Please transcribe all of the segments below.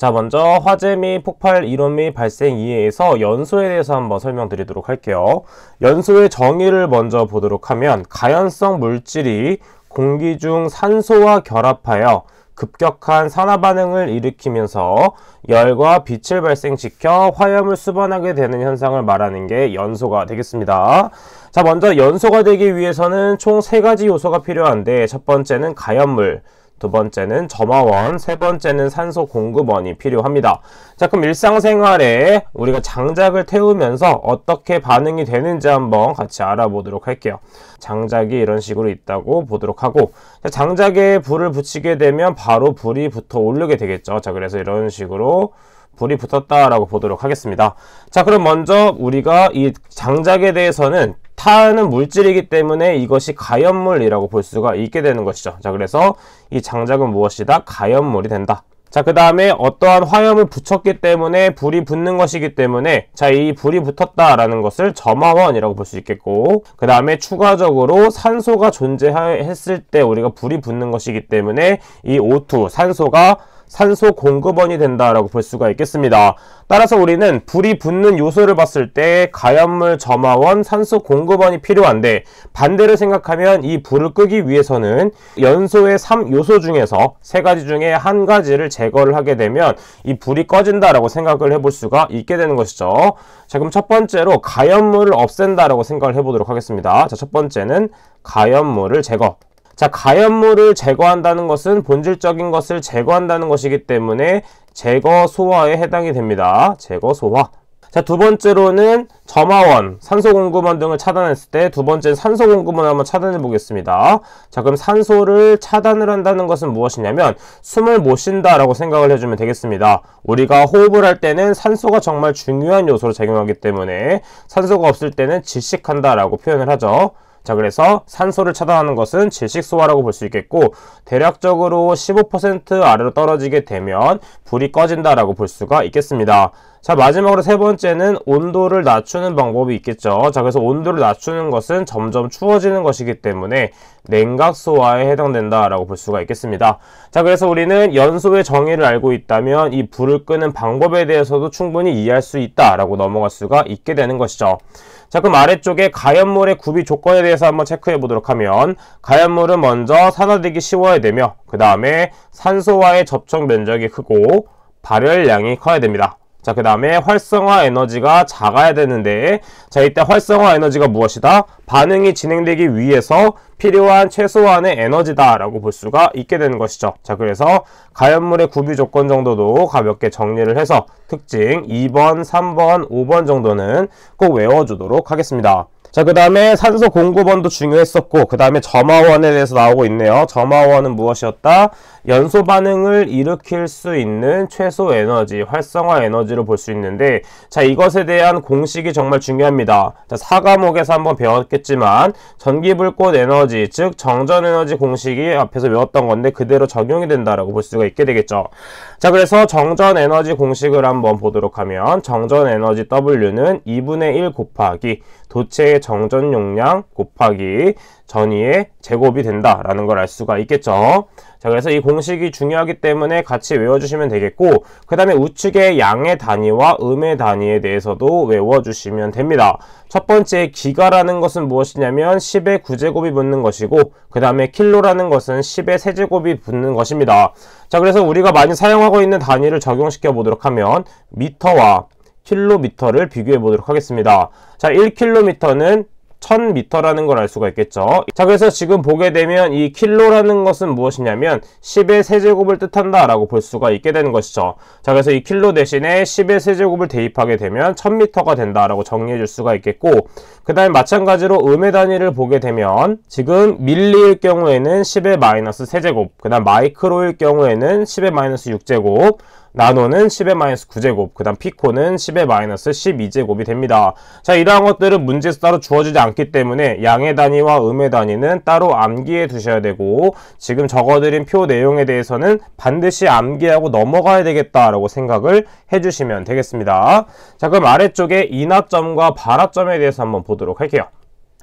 자, 먼저 화재 및 폭발 이론 및 발생 이해에서 연소에 대해서 한번 설명드리도록 할게요. 연소의 정의를 먼저 보도록 하면 가연성 물질이 공기 중 산소와 결합하여 급격한 산화반응을 일으키면서 열과 빛을 발생시켜 화염을 수반하게 되는 현상을 말하는 게 연소가 되겠습니다. 자, 먼저 연소가 되기 위해서는 총 3가지 요소가 필요한데, 첫 번째는 가연물, 두 번째는 점화원, 세 번째는 산소 공급원이 필요합니다. 자, 그럼 일상생활에 우리가 장작을 태우면서 어떻게 반응이 되는지 한번 같이 알아보도록 할게요. 장작이 이런 식으로 있다고 보도록 하고, 자, 장작에 불을 붙이게 되면 바로 불이 붙어 오르게 되겠죠. 자, 그래서 이런 식으로 불이 붙었다라고 보도록 하겠습니다. 자, 그럼 먼저 우리가 이 장작에 대해서는 타는 물질이기 때문에 이것이 가연물이라고 볼 수가 있게 되는 것이죠. 자, 그래서 이 장작은 무엇이다? 가연물이 된다. 자, 그 다음에 어떠한 화염을 붙였기 때문에 불이 붙는 것이기 때문에, 자, 이 불이 붙었다라는 것을 점화원이라고 볼 수 있겠고, 그 다음에 추가적으로 산소가 존재했을 때 우리가 불이 붙는 것이기 때문에 이 O2, 산소가 산소 공급원이 된다라고 볼 수가 있겠습니다. 따라서 우리는 불이 붙는 요소를 봤을 때 가연물, 점화원, 산소 공급원이 필요한데, 반대로 생각하면 이 불을 끄기 위해서는 연소의 3요소 중에서 3가지 중에 1가지를 제거를 하게 되면 이 불이 꺼진다라고 생각을 해볼 수가 있게 되는 것이죠. 자, 그럼 첫 번째로 가연물을 없앤다라고 생각을 해보도록 하겠습니다. 자, 첫 번째는 가연물을 제거. 자, 가연물을 제거한다는 것은 본질적인 것을 제거한다는 것이기 때문에 제거 소화에 해당이 됩니다. 제거 소화. 자, 두 번째로는 점화원, 산소 공급원 등을 차단했을 때 두 번째는 산소 공급원을 한번 차단해 보겠습니다. 자, 그럼 산소를 차단을 한다는 것은 무엇이냐면 숨을 못 쉰다라고 생각을 해주면 되겠습니다. 우리가 호흡을 할 때는 산소가 정말 중요한 요소로 작용하기 때문에 산소가 없을 때는 질식한다라고 표현을 하죠. 자, 그래서 산소를 차단하는 것은 질식소화라고 볼 수 있겠고, 대략적으로 15% 아래로 떨어지게 되면 불이 꺼진다라고 볼 수가 있겠습니다. 자, 마지막으로 세 번째는 온도를 낮추는 방법이 있겠죠. 자, 그래서 온도를 낮추는 것은 점점 추워지는 것이기 때문에 냉각소화에 해당된다라고 볼 수가 있겠습니다. 자, 그래서 우리는 연소의 정의를 알고 있다면 이 불을 끄는 방법에 대해서도 충분히 이해할 수 있다라고 넘어갈 수가 있게 되는 것이죠. 자, 그럼 아래쪽에 가연물의 구비 조건에 대해서 한번 체크해 보도록 하면, 가연물은 먼저 산화되기 쉬워야 되며, 그 다음에 산소와의 접촉 면적이 크고 발열량이 커야 됩니다. 자, 그 다음에 활성화 에너지가 작아야 되는데, 자, 이때 활성화 에너지가 무엇이다? 반응이 진행되기 위해서 필요한 최소한의 에너지다 라고 볼 수가 있게 되는 것이죠. 자, 그래서 가연물의 구비 조건 정도도 가볍게 정리를 해서 특징 2번, 3번, 5번 정도는 꼭 외워주도록 하겠습니다. 자, 그 다음에 산소 공급원도 중요했었고, 그 다음에 점화원에 대해서 나오고 있네요. 점화원은 무엇이었다? 연소 반응을 일으킬 수 있는 최소 에너지, 활성화 에너지로 볼 수 있는데, 자, 이것에 대한 공식이 정말 중요합니다. 자, 4과목에서 한번 배웠겠지만 전기불꽃 에너지, 즉 정전 에너지 공식이 앞에서 외웠던 건데 그대로 적용이 된다라고 볼 수가 있게 되겠죠. 자, 그래서 정전 에너지 공식을 한번 보도록 하면, 정전 에너지 W는 2분의 1 곱하기 도체의 정전 용량 곱하기 전위의 제곱이 된다라는 걸 알 수가 있겠죠. 자, 그래서 이 공식이 중요하기 때문에 같이 외워주시면 되겠고, 그 다음에 우측의 양의 단위와 음의 단위에 대해서도 외워주시면 됩니다. 첫 번째 기가라는 것은 무엇이냐면 10의 9제곱이 붙는 것이고, 그 다음에 킬로라는 것은 10의 세제곱이 붙는 것입니다. 자, 그래서 우리가 많이 사용하고 있는 단위를 적용시켜 보도록 하면 미터와 킬로미터를 비교해 보도록 하겠습니다. 자, 1km는 1000m라는 걸 알 수가 있겠죠. 자, 그래서 지금 보게 되면 이 킬로라는 것은 무엇이냐면 10의 세제곱을 뜻한다 라고 볼 수가 있게 되는 것이죠. 자, 그래서 이 킬로 대신에 10의 세제곱을 대입하게 되면 1000m가 된다 라고 정리해 줄 수가 있겠고, 그 다음에 마찬가지로 음의 단위를 보게 되면 지금 밀리일 경우에는 10의 마이너스 세제곱, 그 다음 마이크로일 경우에는 10의 마이너스 6제곱, 나노는 10의 마이너스 9제곱, 그 다음 피코는 10의 마이너스 12제곱이 됩니다. 자, 이러한 것들은 문제에서 따로 주어지지 않기 때문에 양의 단위와 음의 단위는 따로 암기해 두셔야 되고, 지금 적어드린 표 내용에 대해서는 반드시 암기하고 넘어가야 되겠다라고 생각을 해주시면 되겠습니다. 자, 그럼 아래쪽에 인하점과 발하점에 대해서 한번 보도록 할게요.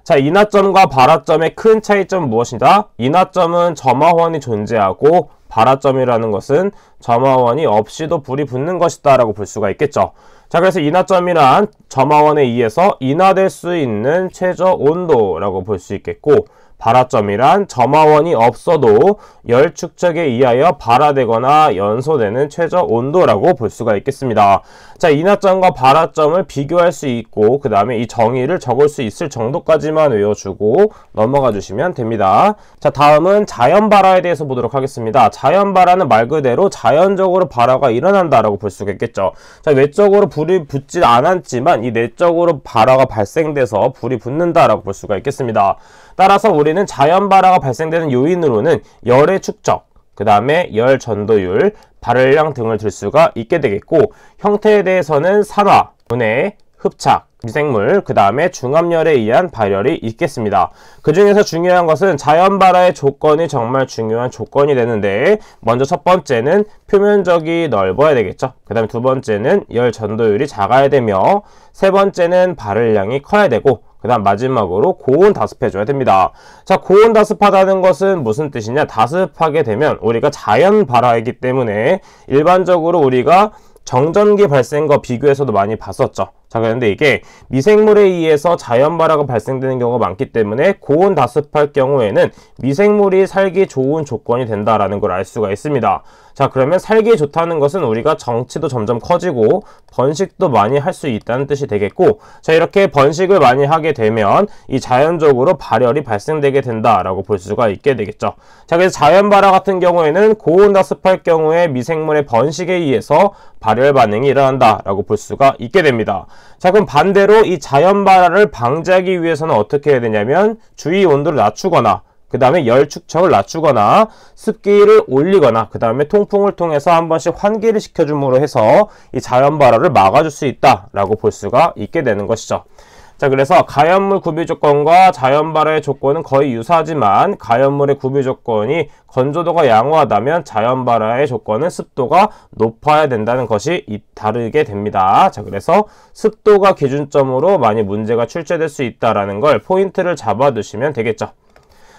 자, 인화점과 발화점의 큰 차이점은 무엇이다? 인화점은 점화원이 존재하고 발화점이라는 것은 점화원이 없이도 불이 붙는 것이다 라고 볼 수가 있겠죠. 자, 그래서 인화점이란 점화원에 의해서 인화될 수 있는 최저 온도라고 볼 수 있겠고, 발화점이란 점화원이 없어도 열 축적에 의하여 발화되거나 연소되는 최저 온도라고 볼 수가 있겠습니다. 자, 인화점과 발화점을 비교할 수 있고 그 다음에 이 정의를 적을 수 있을 정도까지만 외워주고 넘어가 주시면 됩니다. 자, 다음은 자연 발화에 대해서 보도록 하겠습니다. 자연 발화는 말 그대로 자연적으로 발화가 일어난다라고 볼 수가 있겠죠. 자, 외적으로 불이 붙지 않았지만 이 내적으로 발화가 발생돼서 불이 붙는다라고 볼 수가 있겠습니다. 따라서 우리는 자연 발화가 발생되는 요인으로는 열의 축적, 그 다음에 열 전도율, 발열량 등을 들 수가 있게 되겠고, 형태에 대해서는 산화, 분해, 흡착, 미생물, 그 다음에 중압열에 의한 발열이 있겠습니다. 그 중에서 중요한 것은 자연 발화의 조건이 정말 중요한 조건이 되는데, 먼저 첫 번째는 표면적이 넓어야 되겠죠. 그 다음에 두 번째는 열 전도율이 작아야 되며, 세 번째는 발열량이 커야 되고, 그 다음 마지막으로 고온 다습해줘야 됩니다. 자, 고온 다습하다는 것은 무슨 뜻이냐? 다습하게 되면 우리가 자연 발화이기 때문에 일반적으로 우리가 정전기 발생과 비교해서도 많이 봤었죠. 자, 그런데 이게 미생물에 의해서 자연 발화가 발생되는 경우가 많기 때문에 고온 다습할 경우에는 미생물이 살기 좋은 조건이 된다라는 걸 알 수가 있습니다. 자, 그러면 살기 좋다는 것은 우리가 정치도 점점 커지고 번식도 많이 할 수 있다는 뜻이 되겠고, 자, 이렇게 번식을 많이 하게 되면 이 자연적으로 발열이 발생되게 된다라고 볼 수가 있게 되겠죠. 자, 그래서 자연 발화 같은 경우에는 고온 다습할 경우에 미생물의 번식에 의해서 발열 반응이 일어난다라고 볼 수가 있게 됩니다. 자, 그럼 반대로 이 자연 발화를 방지하기 위해서는 어떻게 해야 되냐면 주위 온도를 낮추거나 그 다음에 열 축적을 낮추거나 습기를 올리거나 그 다음에 통풍을 통해서 한 번씩 환기를 시켜줌으로 해서 이 자연 발화를 막아줄 수 있다라고 볼 수가 있게 되는 것이죠. 자, 그래서 가연물 구비 조건과 자연 발화의 조건은 거의 유사하지만 가연물의 구비 조건이 건조도가 양호하다면 자연 발화의 조건은 습도가 높아야 된다는 것이 다르게 됩니다. 자, 그래서 습도가 기준점으로 많이 문제가 출제될 수 있다는 걸 포인트를 잡아두시면 되겠죠.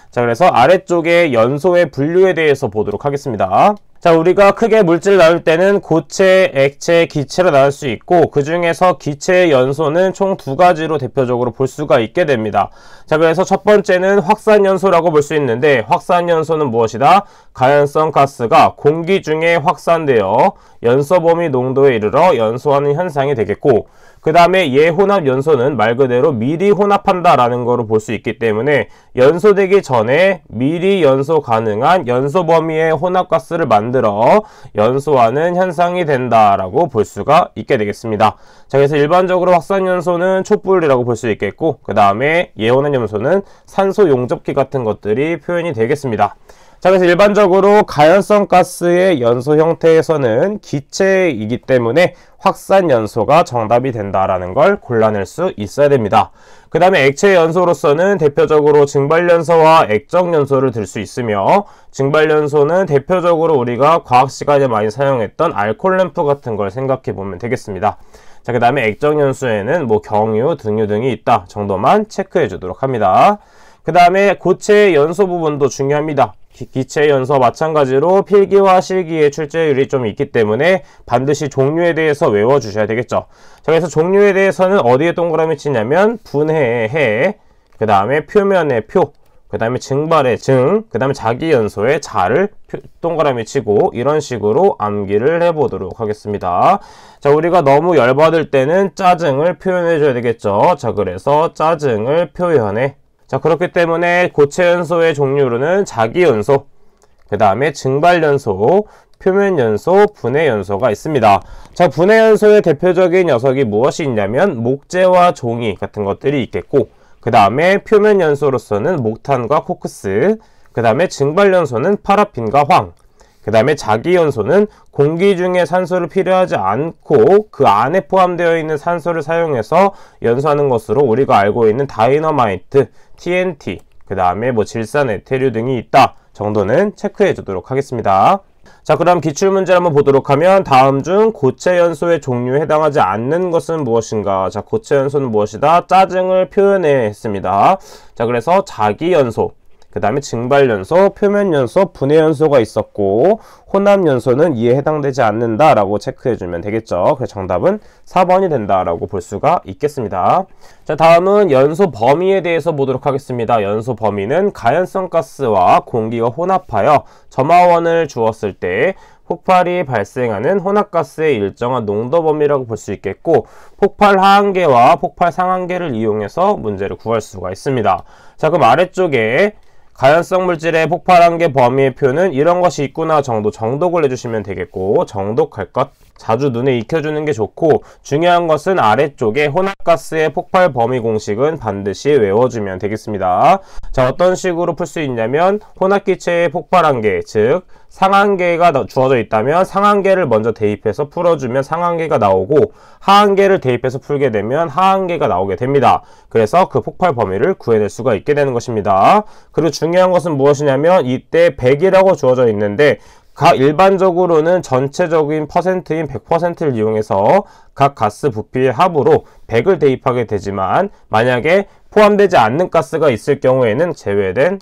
자, 그래서 아래쪽에 연소의 분류에 대해서 보도록 하겠습니다. 자, 우리가 크게 물질을 나눌 때는 고체, 액체, 기체로 나눌 수 있고, 그 중에서 기체의 연소는 총 두 가지로 대표적으로 볼 수가 있게 됩니다. 자, 그래서 첫 번째는 확산연소라고 볼 수 있는데, 확산연소는 무엇이다? 가연성 가스가 공기 중에 확산되어 연소 범위 농도에 이르러 연소하는 현상이 되겠고, 그 다음에 예혼합 연소는 말 그대로 미리 혼합한다라는 거로 볼 수 있기 때문에 연소되기 전에 미리 연소 가능한 연소 범위의 혼합가스를 만들어 연소하는 현상이 된다라고 볼 수가 있게 되겠습니다. 자, 그래서 일반적으로 확산연소는 촛불이라고 볼 수 있겠고, 그 다음에 예혼합 연소는 산소 용접기 같은 것들이 표현이 되겠습니다. 자, 그래서 일반적으로 가연성 가스의 연소 형태에서는 기체이기 때문에 확산연소가 정답이 된다라는 걸 골라낼 수 있어야 됩니다. 그 다음에 액체 연소로서는 대표적으로 증발연소와 액정연소를 들 수 있으며, 증발연소는 대표적으로 우리가 과학 시간에 많이 사용했던 알코올 램프 같은 걸 생각해 보면 되겠습니다. 자, 그 다음에 액정연소에는 경유, 등유 등이 있다 정도만 체크해 주도록 합니다. 그 다음에 고체 연소 부분도 중요합니다. 기체 연소와 마찬가지로 필기와 실기의 출제율이 좀 있기 때문에 반드시 종류에 대해서 외워주셔야 되겠죠. 자, 그래서 종류에 대해서는 어디에 동그라미 치냐면 분해의 해, 그 다음에 표면의 표, 그 다음에 증발의 증, 그 다음에 자기연소의 자를 동그라미 치고 이런 식으로 암기를 해보도록 하겠습니다. 자, 우리가 너무 열받을 때는 짜증을 표현해줘야 되겠죠. 자, 그래서 짜증을 표현해. 자, 그렇기 때문에 고체연소의 종류로는 자기연소, 그 다음에 증발연소, 표면연소, 분해연소가 있습니다. 자, 분해연소의 대표적인 녀석이 무엇이 있냐면 목재와 종이 같은 것들이 있겠고, 그 다음에 표면연소로서는 목탄과 코크스, 그 다음에 증발연소는 파라핀과 황, 그 다음에 자기연소는 공기 중에 산소를 필요하지 않고 그 안에 포함되어 있는 산소를 사용해서 연소하는 것으로 우리가 알고 있는 다이너마이트, TNT, 그 다음에 질산, 에테류 등이 있다 정도는 체크해 주도록 하겠습니다. 자, 그럼 기출문제를 한번 보도록 하면 다음 중 고체 연소의 종류에 해당하지 않는 것은 무엇인가? 자, 고체 연소는 무엇이다? 짜증을 표현해 했습니다. 자, 그래서 자기연소, 그 다음에 증발연소, 표면연소, 분해연소가 있었고 혼합연소는 이에 해당되지 않는다라고 체크해주면 되겠죠. 그래서 정답은 4번이 된다라고 볼 수가 있겠습니다. 자, 다음은 연소 범위에 대해서 보도록 하겠습니다. 연소 범위는 가연성 가스와 공기가 혼합하여 점화원을 주었을 때 폭발이 발생하는 혼합가스의 일정한 농도 범위라고 볼 수 있겠고 폭발 하한계와 폭발 상한계를 이용해서 문제를 구할 수가 있습니다. 자, 그럼 아래쪽에 가연성 물질의 폭발 한계 범위의 표는 이런 것이 있구나 정도 정독을 해주시면 되겠고 정독할 것 자주 눈에 익혀주는 게 좋고 중요한 것은 아래쪽에 혼합가스의 폭발 범위 공식은 반드시 외워주면 되겠습니다. 자, 어떤 식으로 풀 수 있냐면 혼합기체의 폭발 한계, 즉 상한계가 주어져 있다면 상한계를 먼저 대입해서 풀어주면 상한계가 나오고 하한계를 대입해서 풀게 되면 하한계가 나오게 됩니다. 그래서 그 폭발 범위를 구해낼 수가 있게 되는 것입니다. 그리고 중요한 것은 무엇이냐면 이때 100이라고 주어져 있는데 일반적으로는 전체적인 퍼센트인 100%를 이용해서 각 가스 부피의 합으로 100을 대입하게 되지만 만약에 포함되지 않는 가스가 있을 경우에는 제외된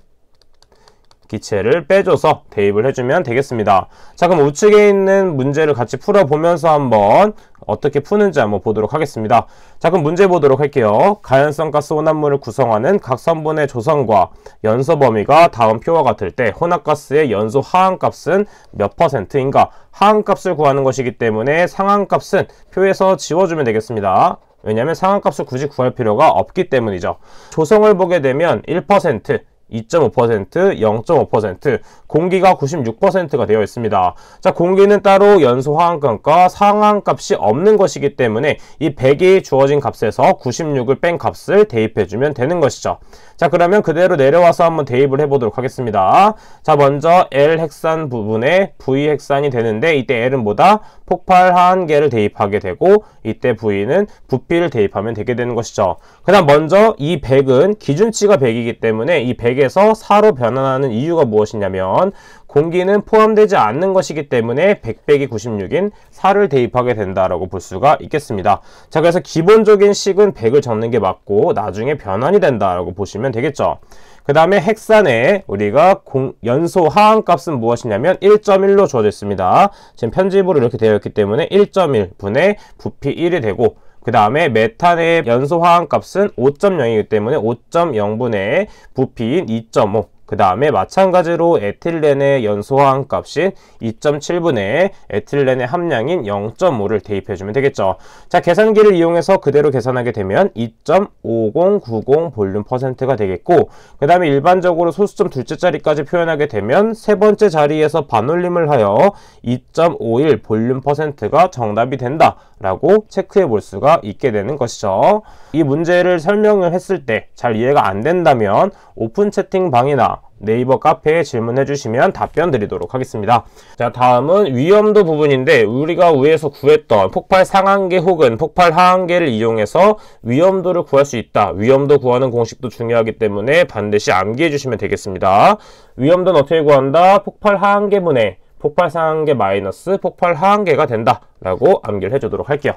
기체를 빼줘서 대입을 해주면 되겠습니다. 자, 그럼 우측에 있는 문제를 같이 풀어보면서 한번 어떻게 푸는지 한번 보도록 하겠습니다. 자, 그럼 문제 보도록 할게요. 가연성 가스 혼합물을 구성하는 각 성분의 조성과 연소 범위가 다음 표와 같을 때 혼합가스의 연소 하한값은 몇 %인가? 하한값을 구하는 것이기 때문에 상한값은 표에서 지워주면 되겠습니다. 왜냐하면 상한값을 굳이 구할 필요가 없기 때문이죠. 조성을 보게 되면 1%, 2.5%, 0.5%, 공기가 96%가 되어 있습니다. 자, 공기는 따로 연소 하한값과 상한값이 없는 것이기 때문에 이 100이 주어진 값에서 96을 뺀 값을 대입해주면 되는 것이죠. 자, 그러면 그대로 내려와서 한번 대입을 해보도록 하겠습니다. 자, 먼저 L 핵산 부분에 V 핵산이 되는데 이때 L은 뭐다? 폭발 하한계를 대입하게 되고 이때 V는 부피를 대입하면 되게 되는 것이죠. 그 다음 먼저 이 100은 기준치가 100이기 때문에 이 100에서 4로 변환하는 이유가 무엇이냐면 공기는 포함되지 않는 것이기 때문에 100 빼기 96인 4를 대입하게 된다라고 볼 수가 있겠습니다. 자, 그래서 기본적인 식은 100을 적는 게 맞고 나중에 변환이 된다라고 보시면 되겠죠. 그 다음에 핵산에 우리가 연소 하한값은 무엇이냐면 1.1로 주어져 있습니다. 지금 편집으로 이렇게 되어 있기 때문에 1.1분의 부피 1이 되고 그 다음에 메탄의 연소 하한값은 5.0이기 때문에 5.0분의 부피인 2.5 그 다음에 마찬가지로 에틸렌의 연소화한 값인 2.7분의 에틸렌의 함량인 0.5를 대입해주면 되겠죠. 자, 계산기를 이용해서 그대로 계산하게 되면 2.5090 볼륨 %가 되겠고 그 다음에 일반적으로 소수점 둘째 자리까지 표현하게 되면 세 번째 자리에서 반올림을 하여 2.51 볼륨 %가 정답이 된다 라고 체크해 볼 수가 있게 되는 것이죠. 이 문제를 설명을 했을 때 잘 이해가 안 된다면 오픈 채팅방이나 네이버 카페에 질문해 주시면 답변 드리도록 하겠습니다. 자, 다음은 위험도 부분인데 우리가 위에서 구했던 폭발 상한계 혹은 폭발 하한계를 이용해서 위험도를 구할 수 있다. 위험도 구하는 공식도 중요하기 때문에 반드시 암기해 주시면 되겠습니다. 위험도는 어떻게 구한다? 폭발 하한계분의 폭발 상한계 마이너스 폭발 하한계가 된다 라고 암기를 해주도록 할게요.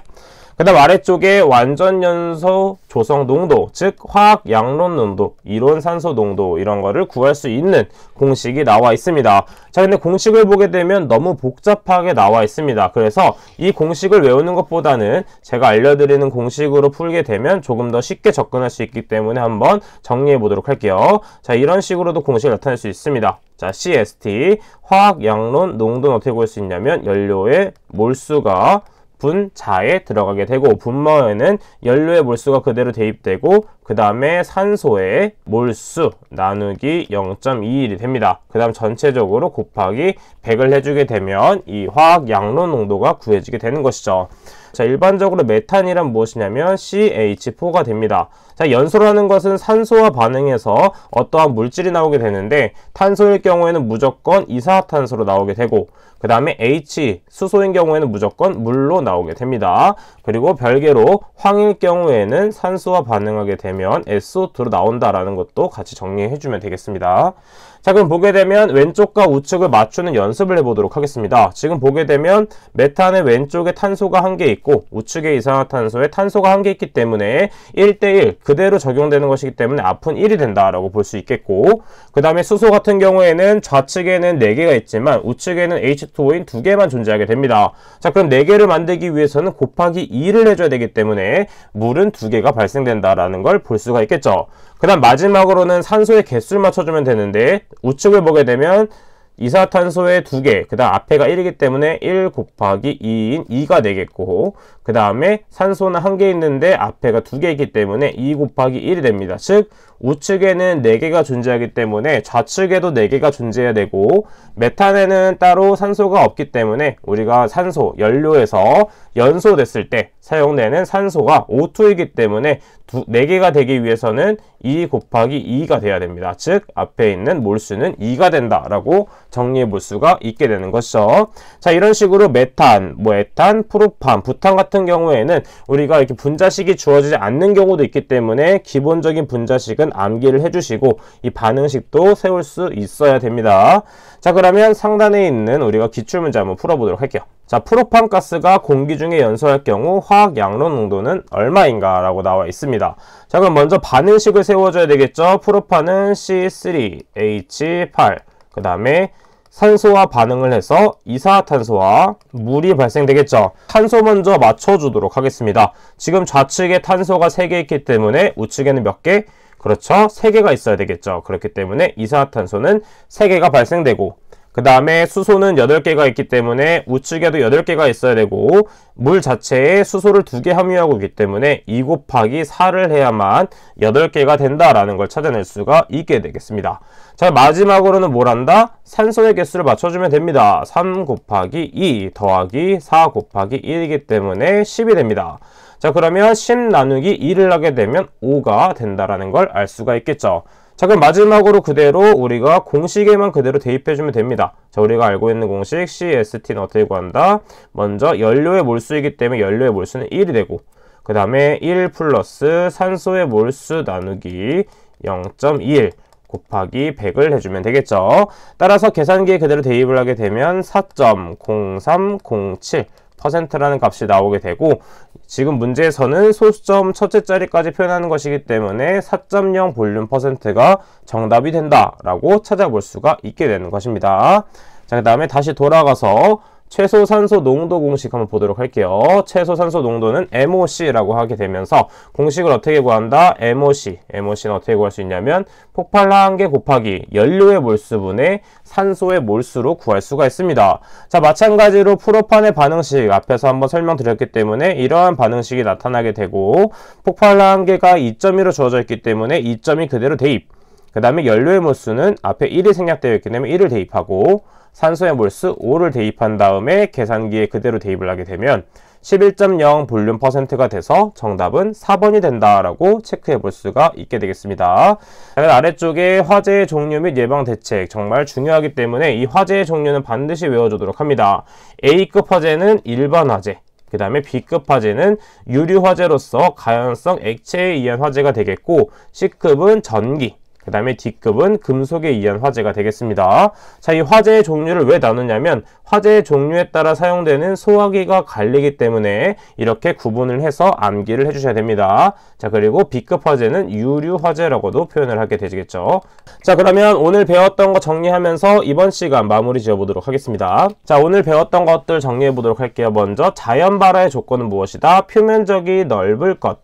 그 다음 아래쪽에 완전 연소 조성 농도, 즉 화학 양론 농도, 이론 산소 농도 이런 거를 구할 수 있는 공식이 나와 있습니다. 자, 근데 공식을 보게 되면 너무 복잡하게 나와 있습니다. 그래서 이 공식을 외우는 것보다는 제가 알려드리는 공식으로 풀게 되면 조금 더 쉽게 접근할 수 있기 때문에 한번 정리해 보도록 할게요. 자, 이런 식으로도 공식을 나타낼 수 있습니다. 자, CST 화학 양론 농도는 어떻게 구할 수 있냐면 연료의 몰수가 분자에 들어가게 되고 분모에는 연료의 몰수가 그대로 대입되고 그 다음에 산소의 몰수 나누기 0.21이 됩니다. 그 다음 전체적으로 곱하기 100을 해주게 되면 이 화학 양론 농도가 구해지게 되는 것이죠. 자, 일반적으로 메탄이란 무엇이냐면 CH4가 됩니다. 자, 연소라는 것은 산소와 반응해서 어떠한 물질이 나오게 되는데, 탄소일 경우에는 무조건 이산화탄소로 나오게 되고, 그 다음에 H, 수소인 경우에는 무조건 물로 나오게 됩니다. 그리고 별개로 황일 경우에는 산소와 반응하게 되면 SO2로 나온다라는 것도 같이 정리해주면 되겠습니다. 자, 그럼 보게 되면 왼쪽과 우측을 맞추는 연습을 해보도록 하겠습니다. 지금 보게 되면 메탄의 왼쪽에 탄소가 1개 있고 우측에 이산화탄소에 탄소가 1개 있기 때문에 1대1 그대로 적용되는 것이기 때문에 앞은 1이 된다라고 볼 수 있겠고, 그 다음에 수소 같은 경우에는 좌측에는 4개가 있지만 우측에는 H2O인 2개만 존재하게 됩니다. 자, 그럼 4개를 만들기 위해서는 곱하기 2를 해줘야 되기 때문에 물은 2개가 발생된다라는 걸 볼 수가 있겠죠. 그 다음 마지막으로는 산소의 개수를 맞춰주면 되는데, 우측을 보게 되면 이산화탄소의 2개, 그 다음 앞에가 1이기 때문에 1 곱하기 2인 2가 되겠고, 그 다음에 산소는 1개 있는데 앞에가 2개 있기 때문에 2 곱하기 1이 됩니다. 즉 우측에는 4개가 존재하기 때문에 좌측에도 4개가 존재해야 되고, 메탄에는 따로 산소가 없기 때문에 우리가 산소, 연료에서 연소됐을 때 사용되는 산소가 O2이기 때문에 4개가 되기 위해서는 2 곱하기 2가 돼야 됩니다. 즉 앞에 있는 몰수는 2가 된다라고 정리해 볼 수가 있게 되는 것이죠. 자, 이런 식으로 메탄, 에탄, 프로판, 부탄 같은 경우에는 우리가 이렇게 분자식이 주어지지 않는 경우도 있기 때문에 기본적인 분자식은 암기를 해주시고 이 반응식도 세울 수 있어야 됩니다. 자, 그러면 상단에 있는 우리가 기출문제 한번 풀어보도록 할게요. 자, 프로판 가스가 공기 중에 연소할 경우 화학 양로 농도는 얼마인가 라고 나와 있습니다. 자, 그럼 먼저 반응식을 세워줘야 되겠죠. 프로판은 C3H8, 그 다음에 산소와 반응을 해서 이산화탄소와 물이 발생되겠죠. 탄소 먼저 맞춰주도록 하겠습니다. 지금 좌측에 탄소가 3개 있기 때문에 우측에는 몇 개? 그렇죠. 3개가 있어야 되겠죠. 그렇기 때문에 이산화탄소는 3개가 발생되고, 그 다음에 수소는 8개가 있기 때문에 우측에도 8개가 있어야 되고, 물 자체에 수소를 2개 함유하고 있기 때문에 2 곱하기 4를 해야만 8개가 된다라는 걸 찾아낼 수가 있게 되겠습니다. 자, 마지막으로는 뭘 한다? 산소의 개수를 맞춰주면 됩니다. 3 곱하기 2 더하기 4 곱하기 1이기 때문에 10이 됩니다. 자, 그러면 10 나누기 2를 하게 되면 5가 된다라는 걸 알 수가 있겠죠. 자, 그럼 마지막으로 그대로 우리가 공식에만 그대로 대입해주면 됩니다. 자, 우리가 알고 있는 공식 CST는 어떻게 구한다? 먼저 연료의 몰수이기 때문에 연료의 몰수는 1이 되고, 그 다음에 1 플러스 산소의 몰수 나누기 0.21 곱하기 100을 해주면 되겠죠. 따라서 계산기에 그대로 대입을 하게 되면 4.0307%라는 값이 나오게 되고, 지금 문제에서는 소수점 첫째 자리까지 표현하는 것이기 때문에 4.0 볼륨 %가 정답이 된다라고 찾아볼 수가 있게 되는 것입니다. 자, 그 다음에 다시 돌아가서 최소 산소 농도 공식 한번 보도록 할게요. 최소 산소 농도는 MOC라고 하게 되면서 공식을 어떻게 구한다? MOC는 어떻게 구할 수 있냐면 폭발한 개 곱하기 연료의 몰수분의 산소의 몰수로 구할 수가 있습니다. 자, 마찬가지로 프로판의 반응식 앞에서 한번 설명드렸기 때문에 이러한 반응식이 나타나게 되고, 폭발한 개가 2.2로 주어져 있기 때문에 2.2 그대로 대입, 그 다음에 연료의 몰수는 앞에 1이 생략되어 있기 때문에 1을 대입하고, 산소의 몰수 5를 대입한 다음에 계산기에 그대로 대입을 하게 되면 11.0 볼륨 %가 돼서 정답은 4번이 된다라고 체크해 볼 수가 있게 되겠습니다. 아래쪽에 화재의 종류 및 예방 대책 정말 중요하기 때문에 이 화재의 종류는 반드시 외워주도록 합니다. A급 화재는 일반 화재, 그 다음에 B급 화재는 유류 화재로서 가연성 액체에 의한 화재가 되겠고, C급은 전기, 그 다음에 D급은 금속에 의한 화재가 되겠습니다. 자, 이 화재의 종류를 왜 나누냐면 화재의 종류에 따라 사용되는 소화기가 갈리기 때문에 이렇게 구분을 해서 암기를 해주셔야 됩니다. 자, 그리고 B급 화재는 유류 화재라고도 표현을 하게 되겠죠. 자, 그러면 오늘 배웠던 거 정리하면서 이번 시간 마무리 지어보도록 하겠습니다. 자, 오늘 배웠던 것들 정리해보도록 할게요. 먼저 자연 발화의 조건은 무엇이다? 표면적이 넓을 것,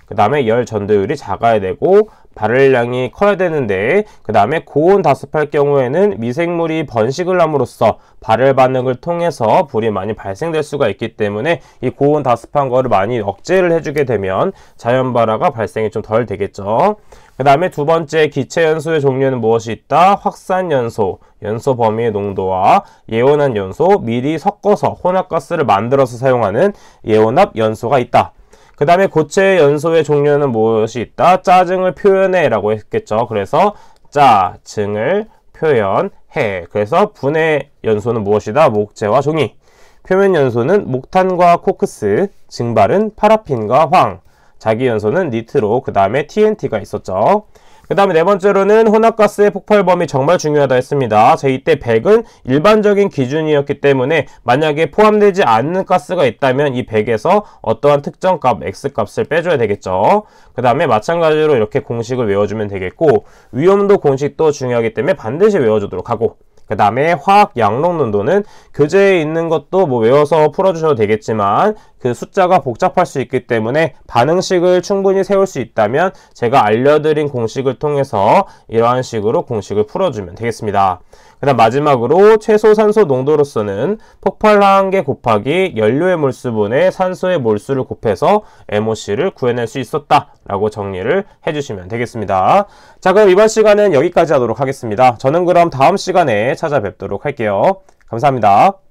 그 다음에 열 전도율이 작아야 되고 발열량이 커야 되는데, 그 다음에 고온 다습할 경우에는 미생물이 번식을 함으로써 발열 반응을 통해서 불이 많이 발생될 수가 있기 때문에 이 고온 다습한 거를 많이 억제를 해주게 되면 자연 발화가 발생이 좀 덜 되겠죠. 그 다음에 두 번째 기체 연소의 종류에는 무엇이 있다? 확산 연소, 연소 범위의 농도와 예온한 연소, 미리 섞어서 혼합가스를 만들어서 사용하는 예온합 연소가 있다. 그 다음에 고체 연소의 종류에는 무엇이 있다? 짜증을 표현해 라고 했겠죠. 그래서 짜증을 표현해. 그래서 분해 연소는 무엇이다? 목재와 종이. 표면 연소는 목탄과 코크스, 증발은 파라핀과 황, 자기 연소는 니트로, 그 다음에 TNT가 있었죠. 그 다음에 네 번째로는 혼합가스의 폭발 범위 정말 중요하다 했습니다. 자, 이때 100은 일반적인 기준이었기 때문에 만약에 포함되지 않는 가스가 있다면 이 100에서 어떠한 특정 값, X값을 빼줘야 되겠죠. 그 다음에 마찬가지로 이렇게 공식을 외워주면 되겠고, 위험도 공식도 중요하기 때문에 반드시 외워주도록 하고, 그 다음에 화학 양록 농도는 교재에 있는 것도 뭐 외워서 풀어주셔도 되겠지만 그 숫자가 복잡할 수 있기 때문에 반응식을 충분히 세울 수 있다면 제가 알려드린 공식을 통해서 이러한 식으로 공식을 풀어주면 되겠습니다. 그 다음 마지막으로 최소 산소 농도로서는 폭발한 게 곱하기 연료의 몰수분의 산소의 몰수를 곱해서 MOC를 구해낼 수 있었다 라고 정리를 해주시면 되겠습니다. 자, 그럼 이번 시간은 여기까지 하도록 하겠습니다. 저는 그럼 다음 시간에 찾아뵙도록 할게요. 감사합니다.